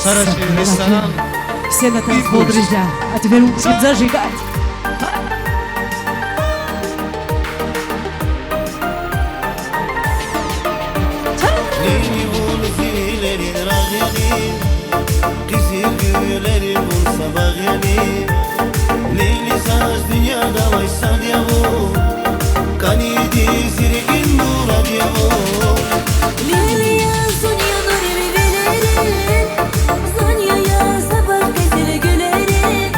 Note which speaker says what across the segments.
Speaker 1: ресторан.
Speaker 2: Все на танцпол, друзья. А теперь будем зажигать.
Speaker 3: Leyli bul zillerin rağyeni, kızıl güllerin bul sabah yeni. Leyli saz dünyada vaysa diye bu, kanidi zirgin murad ya bu.
Speaker 4: Leyli'ye Sonya'nın evi veririm, Sonya'ya sabah kızıl gülerim.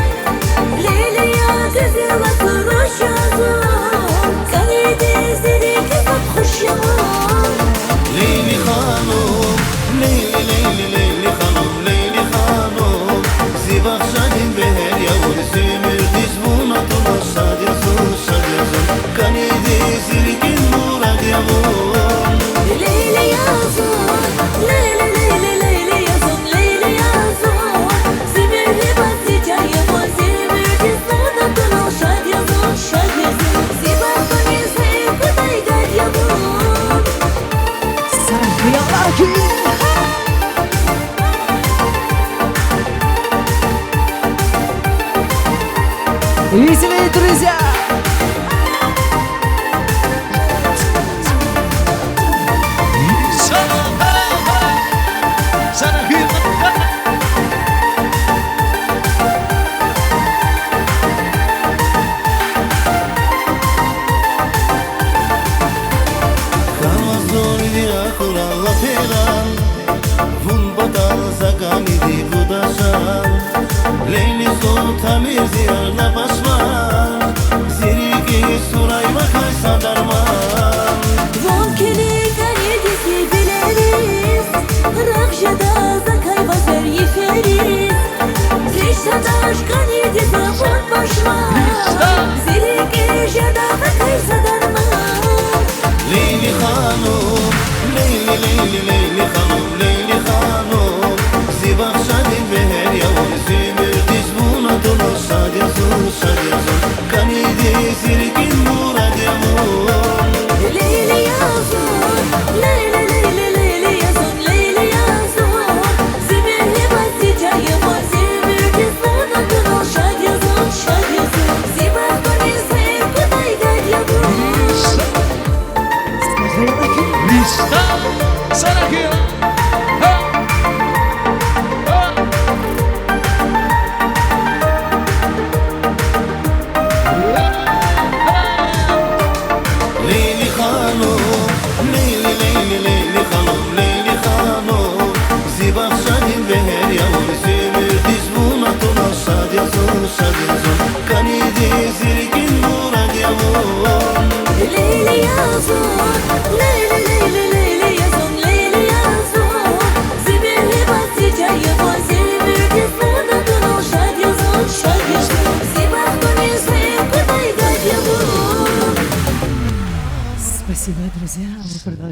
Speaker 4: Leyli'ye kızıl atılmış yazım, kanidi zirgin hoş yaman.
Speaker 3: Leyli hanım, Leyli Leyli Leyli hanım, Leyli hanım. Zibak şadin beher yavur, zümür diz buna tula şad yazın, şad yazın. Kanidi zirgin murad ya bu.
Speaker 4: Leyli yazın, Leyli Leyli Leyli yazın, Leyli yazın. Zibirli basıca yaman, zibir diz buna tula şad yazın, şad yazın. Zibak bani sevkıday gad yaman.
Speaker 2: Sargıyalar ki. Веселее, друзья!
Speaker 3: Kamazor vira kuralla peran, vun batal zaganidi kudaşan. Leyli zor tamir ziyarla başman, zirgi suray bakay sadarman.
Speaker 4: Vonkini kanedisi bileriz, Rakşada zakay bazar yiferiz. Ziştadaş kanedisi von başman, zirgi jada bakay sadarman.
Speaker 3: Leyli hanım, Leyli Leyli Leyli hanım, Leyli hanım. Zibak şadin beher yavur, zümür diz buna dolu şad yazın, şad yazın. Kanidi zirgin murad yavur.
Speaker 4: Leyli yazın, Leyli Leyli Leyli yazın, Leyli yazın. Zibirli basıca yaman, zibir diz buna dolu şad yazın, şad yazın. Zibak bani sevkıday gad yaman.
Speaker 3: Leyli hanım, Leyli Leyli Leyli hanım, Leyli hanım. Zibak şadin beher yavur, zümür diz buna tula şad yazın, şad yazın. Kanidi zirgin murad yavur.
Speaker 4: Leyli yazın, Leyli Leyli Leyli yazın, Leyli yazın. Zibirli basıca yaman, zibir diz buna dolu şad yazın, şad yazın. Zibak bani sevkıday gad yaman.
Speaker 2: Спасибо, друзья. Мы продолжаем.